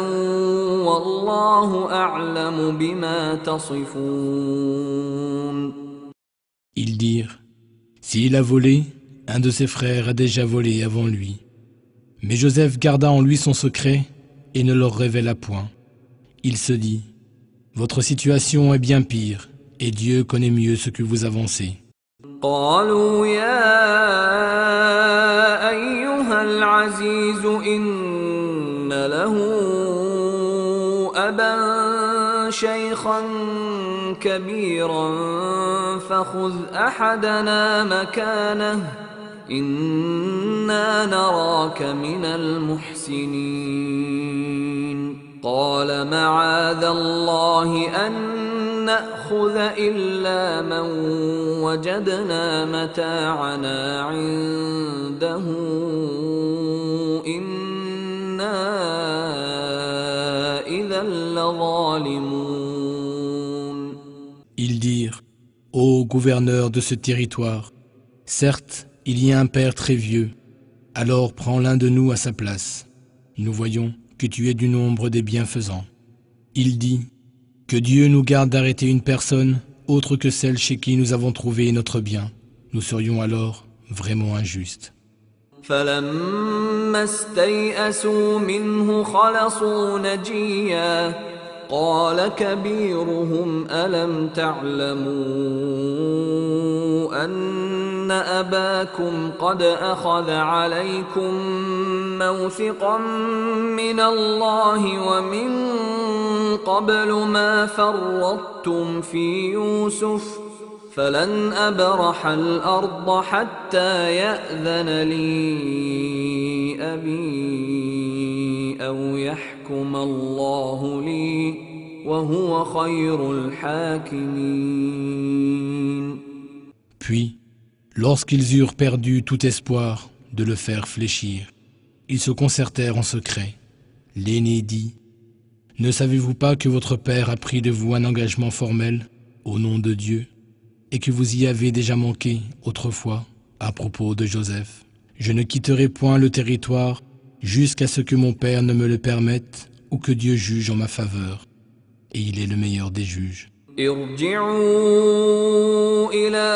والله أعلم بما تصفون. Ils dirent, s'il a volé, un de ses frères a déjà volé avant lui. Mais Joseph garda en lui son secret et ne leur révéla point. Il se dit, votre situation est bien pire, et Dieu connaît mieux ce que vous avancez. قالوا يا أيها العزيز إن له أبا شيخا كبيرا فخذ أحدنا مكانه إنا نراك من المحسنين قال معاذ الله أن نأخذ إلا من وجدنا متاعنا عنده إنا إذا لظالمون. Ils dirent, ô gouverneur de ce territoire, certes, il y a un père très vieux, alors prends l'un de nous à sa place. Nous voyons que tu es du nombre des bienfaisants. Il dit, que Dieu nous garde d'arrêter une personne autre que celle chez qui nous avons trouvé notre bien. Nous serions alors vraiment injustes. فلما استيئسوا منه خلصوا نجيا قال كبيرهم ألم تعلموا أن أباكم قد أخذ عليكم موثقا من الله ومن قبل ما فرطتم في يوسف فلن أبرح الأرض حتى يأذن لي أبي أو يحكم الله لي وهو خير الحاكمين. Puis, lorsqu'ils eurent perdu tout espoir de le faire fléchir, ils se concertèrent en secret. L'aîné dit, « Ne savez-vous pas que votre père a pris de vous un engagement formel au nom de Dieu et que vous y avez déjà manqué autrefois à propos de Joseph? Je ne quitterai point le territoire jusqu'à ce que mon père ne me le permette ou que Dieu juge en ma faveur. Et il est le meilleur des juges. » ارجعوا إلى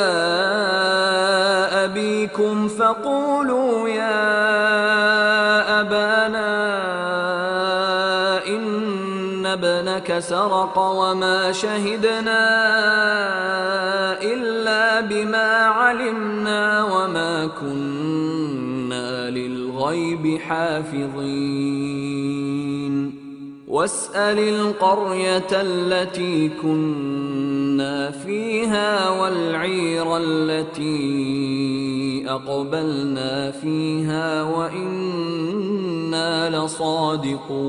أبيكم فقولوا يا أبانا إن ابنك سرق وما شهدنا إلا بما علمنا وما كنا للغيب حافظين واسأل القرية التي كنا فيها والعير التي أقبلنا فيها وإنا لصادقون.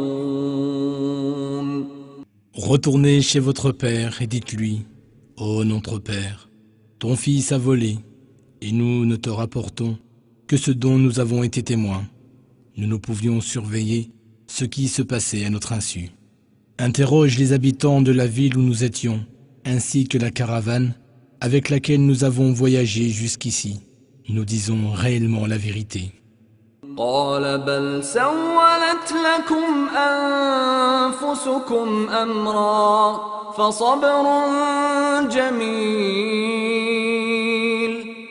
Retournez chez votre père et dites-lui, ô notre père, ton fils a volé, et nous ne te rapportons que ce dont nous avons été témoins. Nous ne pouvions surveiller ce qui se passait à notre insu. Interroge les habitants de la ville où nous étions, ainsi que la caravane avec laquelle nous avons voyagé jusqu'ici. Nous disons réellement la vérité. قال بل سولت لكم أنفسكم أمرا فصبر جميل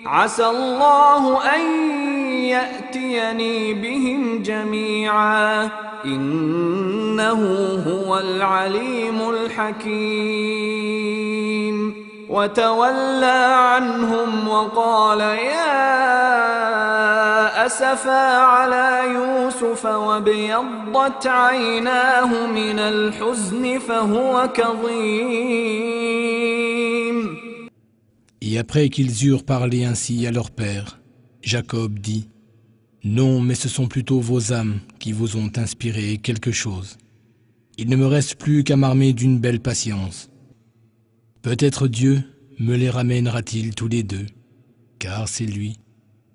عسى الله أن يأتيني بهم جميعا إنه هو العليم الحكيم وتولى عنهم وقال يا أسفا على يوسف وابيضت عيناه من الحزن فهو كظيم. Et après qu'ils eurent parlé ainsi à leur père, Jacob dit, « Non, mais ce sont plutôt vos âmes qui vous ont inspiré quelque chose. Il ne me reste plus qu'à m'armer d'une belle patience. Peut-être Dieu me les ramènera-t-il tous les deux, car c'est lui,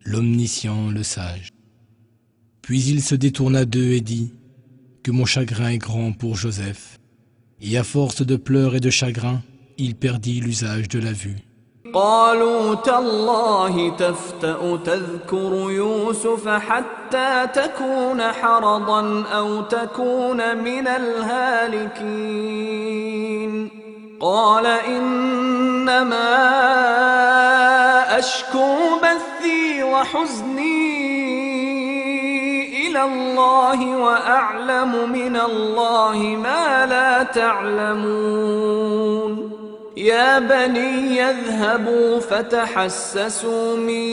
l'omniscient, le sage. » Puis il se détourna d'eux et dit, « Que mon chagrin est grand pour Joseph. » Et à force de pleurs et de chagrin, il perdit l'usage de la vue. قالوا تالله تفتأ تذكر يوسف حتى تكون حرضا أو تكون من الهالكين قال إنما أشكو بثي وحزني إلى الله وأعلم من الله ما لا تعلمون يا بني يذهبوا فتحسسوا من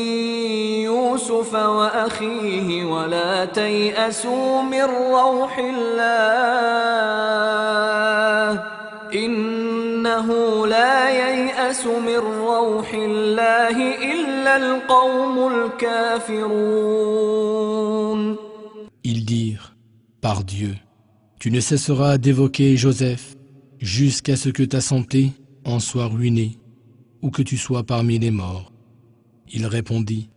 يوسف وأخيه ولا تيأسوا من روح الله إنه لا ييأس من روح الله إلا القوم الكافرون. Ils dirent, par Dieu, tu ne cesseras d'évoquer Joseph jusqu'à ce que ta santé en soit ruinée ou que tu sois parmi les morts. Il répondit,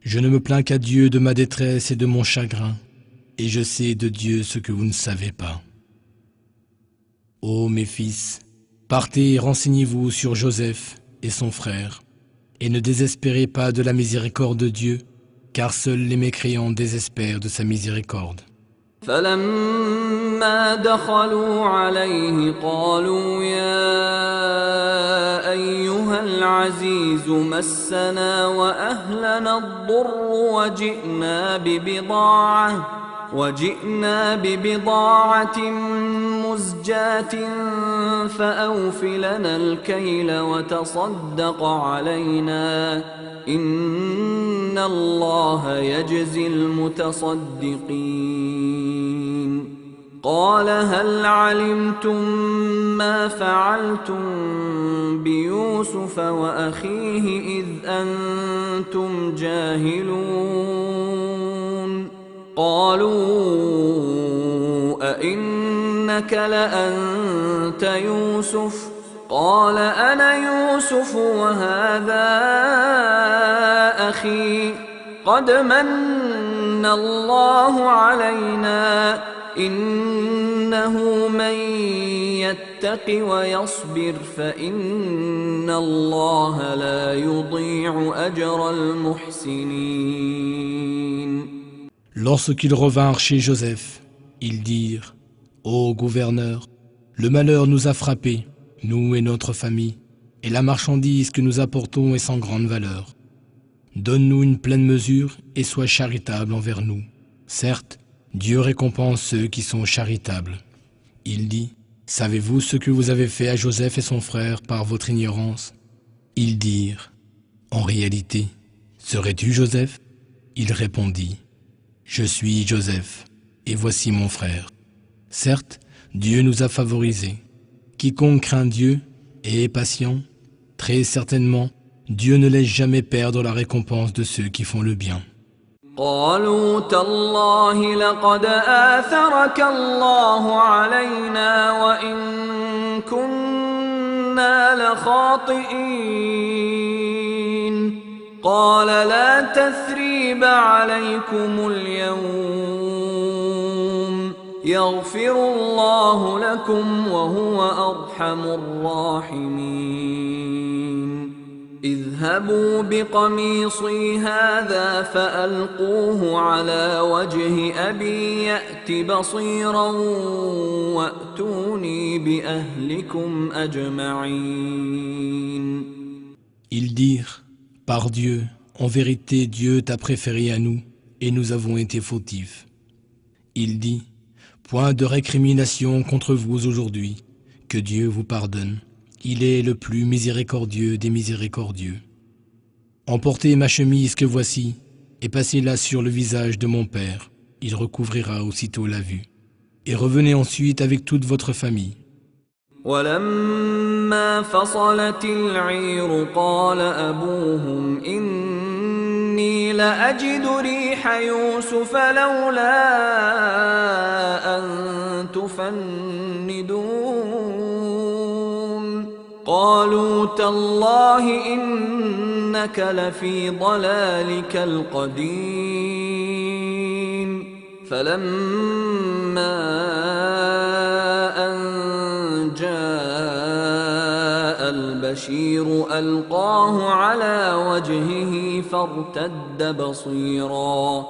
je ne me plains qu'à Dieu de ma détresse et de mon chagrin, et je sais de Dieu ce que vous ne savez pas. Ô mes fils, partez et renseignez-vous sur Joseph et son frère, et ne désespérez pas de la miséricorde de Dieu, car seuls les mécréants désespèrent de sa miséricorde. فلما دخلوا عليه قالوا يا أيها العزيز مسنا وأهلنا الضر وجئنا ببضاعة مزجاة فأوف لنا الكيل وتصدق علينا إن الله يجزي المتصدقين قال هل علمتم ما فعلتم بيوسف وأخيه إذ أنتم جاهلون قالوا أئنك لأنت يوسف قال أنا يوسف وهذا أخي قد من الله علينا إنه من يتق ويصبر فإن الله لا يضيع أجر المحسنين. Lorsqu'ils revinrent chez Joseph, ils dirent, ô gouverneur, le malheur nous a frappés, nous et notre famille, et la marchandise que nous apportons est sans grande valeur. Donne-nous une pleine mesure et sois charitable envers nous. Certes, Dieu récompense ceux qui sont charitables. Il dit, savez-vous ce que vous avez fait à Joseph et son frère par votre ignorance? Ils dirent, en réalité, serais-tu Joseph? Il répondit, je suis Joseph, et voici mon frère. Certes, Dieu nous a favorisés. Quiconque craint Dieu et est patient, très certainement, Dieu ne laisse jamais perdre la récompense de ceux qui font le bien. قالوا تالله لقد آثرك الله علينا وإن كنا لخاطئين قال لا تثريب عليكم اليوم يغفر الله لكم وهو أرحم الراحمين اذهبوا بقميصي هذا فألقوه على وجه أبي يأت بصيرا وأتوني بأهلكم أجمعين. Ils dirent, par Dieu, en vérité Dieu t'a préféré à nous, et nous avons été fautifs. Il dit, point de récrimination contre vous aujourd'hui, que Dieu vous pardonne. Il est le plus miséricordieux des miséricordieux. Emportez ma chemise que voici, et passez-la sur le visage de mon père. Il recouvrira aussitôt la vue. Et revenez ensuite avec toute votre famille. ولما فصلت العير قال أبوهم إني لأجد ريح يوسف لولا أن تفندون قالوا تالله إنك لفي ضلالك القديم فلما أن جاء البشير ألقاه على وجهه فارتد بصيرا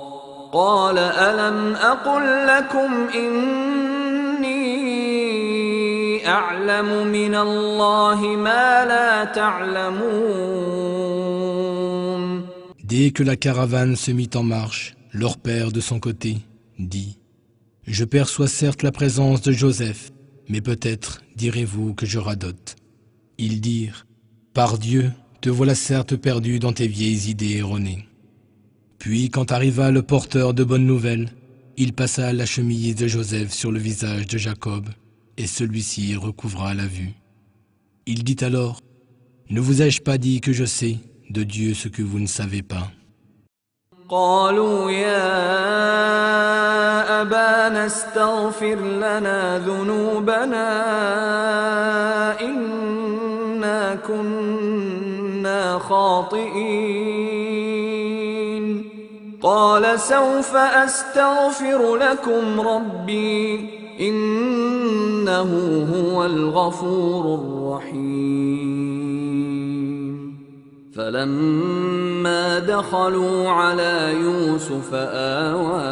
قال ألم أقل لكم إني أعلم من الله ما لا تعلمون. Dès que la caravane se mit en marche, leur père de son côté dit « Je perçois certes la présence de Joseph, mais peut-être direz-vous que je radote. » Ils dirent « Par Dieu, te voilà certes perdu dans tes vieilles idées erronées. » Puis quand arriva le porteur de bonnes nouvelles, il passa la chemise de Joseph sur le visage de Jacob, et celui-ci recouvra la vue. Il dit alors « Ne vous ai-je pas dit que je sais de Dieu ce que vous ne savez pas ?» قالوا يا أبانا استغفر لنا ذنوبنا إنا كنا خاطئين قال سوف أستغفر لكم ربي إنه هو الغفور الرحيم فلما دخلوا على يوسف آوى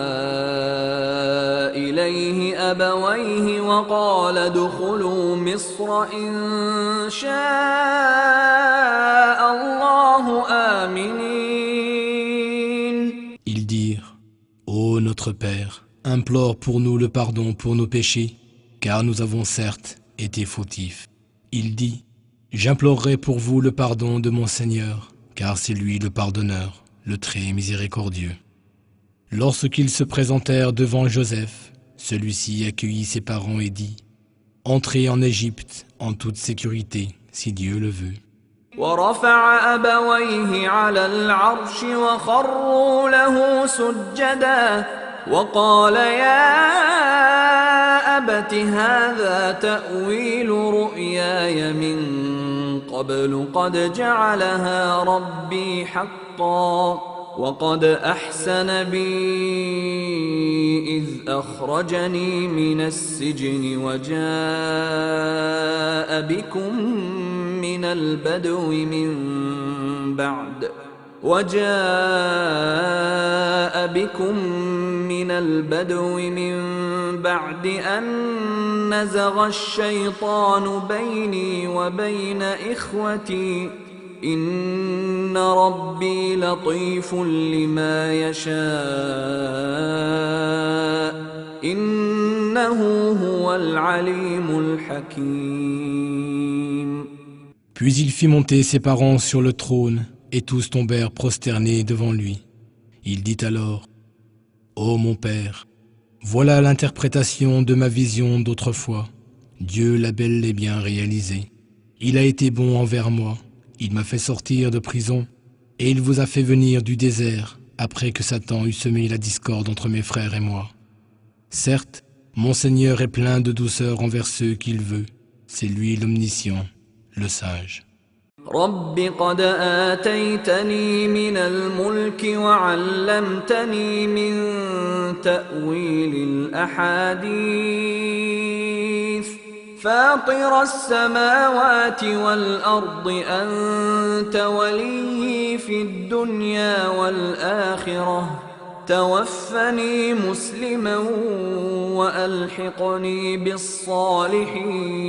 إليه أبويه وقال ادخلوا مصر إن شاء الله آمنين. Ils dirent, ô notre Père, implore pour nous le pardon pour nos péchés, car nous avons certes été fautifs. Il dit, j'implorerai pour vous le pardon de mon Seigneur, car c'est lui le pardonneur, le très miséricordieux. Lorsqu'ils se présentèrent devant Joseph, celui-ci accueillit ses parents et dit, entrez en Égypte en toute sécurité, si Dieu le veut. ورفع أبويه على العرش وخروا له سجدا وقال يا أبت هذا تأويل رؤياي من قبل قد جعلها ربي حقا وقد أحسن بي إذ أخرجني من السجن وجاء بكم من البدو من بعد أن نزغ الشيطان بيني وبين إخوتي إن ربي لطيف لما يشاء إنه هو العليم الحكيم. Puis il fit monter ses parents sur le trône, et tous tombèrent prosternés devant lui. Il dit alors, ô mon père, Voilà l'interprétation de ma vision d'autrefois. Dieu l'a bel et bien réalisée. Il a été bon envers moi. Il m'a fait sortir de prison et il vous a fait venir du désert après que Satan eut semé la discorde entre mes frères et moi. Certes, mon Seigneur est plein de douceur envers ceux qu'il veut. C'est lui l'omniscient, le sage. رب قد آتيتني من الملك وعلمتني من تأويل الأحاديث فاطر السماوات والأرض أنت وليي في الدنيا والآخرة توفني مسلما وألحقني بالصالحين.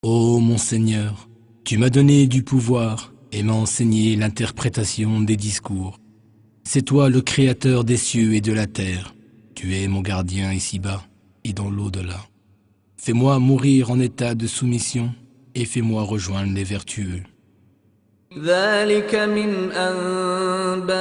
Ô mon Seigneur, tu m'as donné du pouvoir et m'as enseigné l'interprétation des discours. C'est toi le créateur des cieux et de la terre. Tu es mon gardien ici-bas et dans l'au-delà. Fais-moi mourir en état de soumission et fais-moi rejoindre les vertueux. ذلك من أنباء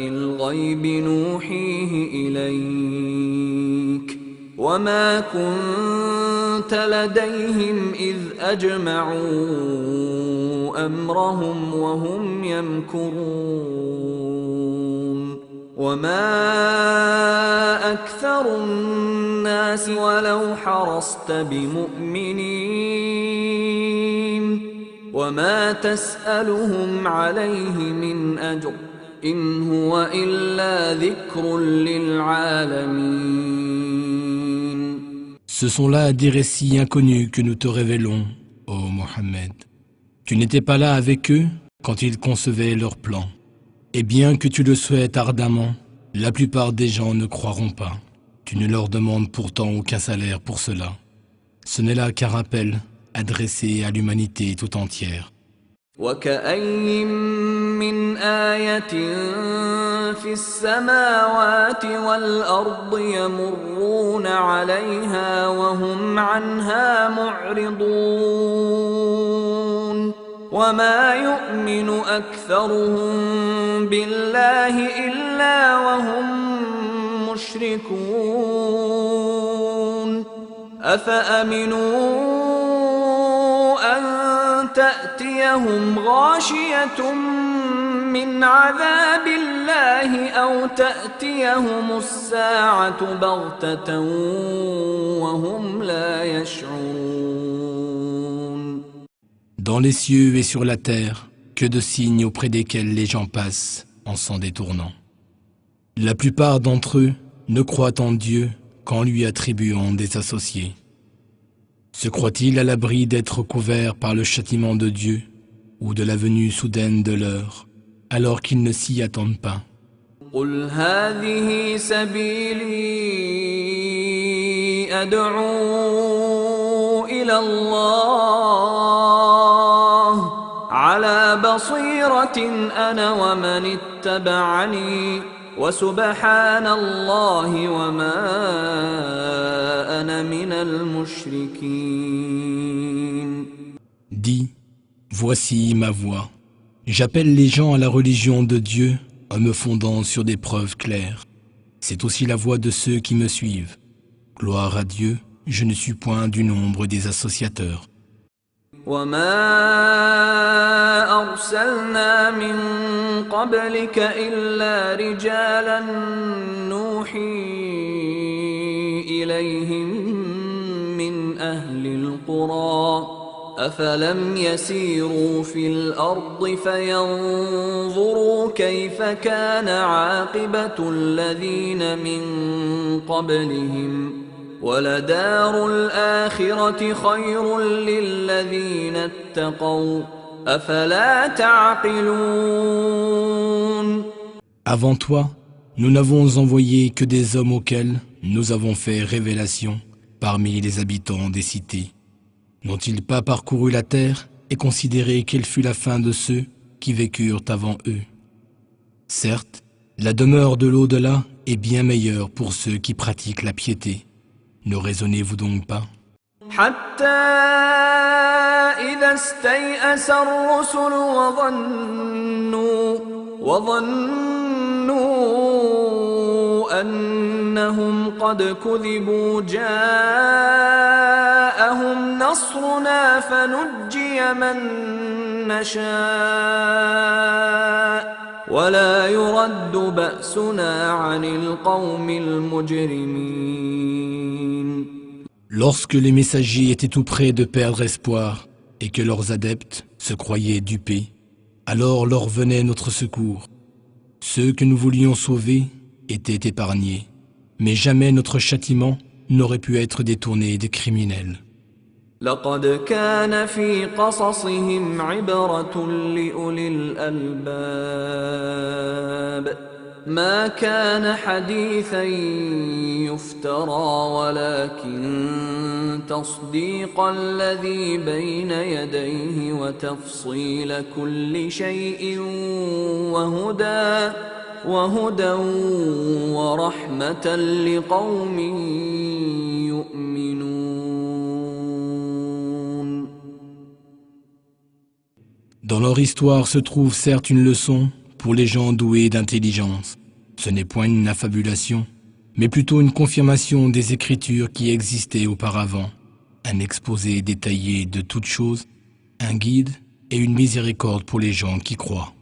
الغيب نوحيه إليك وما كنت لديهم إذ أجمعوا أمرهم وهم يمكرون وما أكثر الناس ولو حرصت بمؤمنين وما تسألهم عليه من أجر إن هو إلا ذكر للعالمين. Ce sont là des récits inconnus que nous te révélons, ô Mohammed. Tu n'étais pas là avec eux quand ils concevaient leurs plans. Et bien que tu le souhaites ardemment, la plupart des gens ne croiront pas. Tu ne leur demandes pourtant aucun salaire pour cela. Ce n'est là qu'un rappel adressé à l'humanité tout entière. وكأي من آية في السماوات والأرض يمرون عليها وهم عنها معرضون وما يؤمن أكثرهم بالله إلا وهم مشركون أفأمنوا أن تأتيهم غاشية من عذاب الله أو تأتيهم الساعة بغتة وهم لا يشعرون. Dans les cieux et sur la terre, que de signes auprès desquels les gens passent en s'en détournant. La plupart d'entre eux ne croient en Dieu qu'en lui attribuant des associés. Se croient-ils à l'abri d'être couverts par le châtiment de Dieu ou de la venue soudaine de l'heure, alors qu'ils ne s'y attendent pas? قل هذه سبيلي أدعو إلى الله على بصيرة أنا ومن اتبعني وسبحان الله وما أنا من المشركين. Dis, voici ma voix. J'appelle les gens à la religion de Dieu en me fondant sur des preuves claires. C'est aussi la voix de ceux qui me suivent. Gloire à Dieu, je ne suis point du nombre des associateurs. وما أرسلنا من قبلك إلا رجالا نوحي إليهم من أهل القرى أفلم يسيروا في الأرض فينظروا كيف كان عاقبة الذين من قبلهم ولدار الآخرة خير للذين اتقوا أفلا تعقلون. Avant toi, nous n'avons envoyé que des hommes auxquels nous avons fait révélation parmi les habitants des cités. N'ont-ils pas parcouru la terre et considéré quelle fut la fin de ceux qui vécurent avant eux? Certes, la demeure de l'au-delà est bien meilleure pour ceux qui pratiquent la piété. Ne raisonnez-vous donc pas? حتى إذا استيأس الرسل وظنوا أنهم قد كذبوا جاءهم نصرنا فنجي من نشاء ولا يرد بأسنا عن القوم المجرمين. Lorsque les messagers étaient tout près de perdre espoir et que leurs adeptes se croyaient dupés, alors leur venait notre secours. Ceux que nous voulions sauver étaient épargnés, mais jamais notre châtiment n'aurait pu être détourné des criminels. لقد كان في قصصهم عبرة لأولي الألباب ما كان حديثا يفترى ولكن تصديق الذي بين يديه وتفصيل كل شيء وهدى ورحمة لقوم يؤمنون. Dans leur histoire se trouve certes une leçon pour les gens doués d'intelligence. Ce n'est point une affabulation, mais plutôt une confirmation des écritures qui existaient auparavant, un exposé détaillé de toutes choses, un guide et une miséricorde pour les gens qui croient.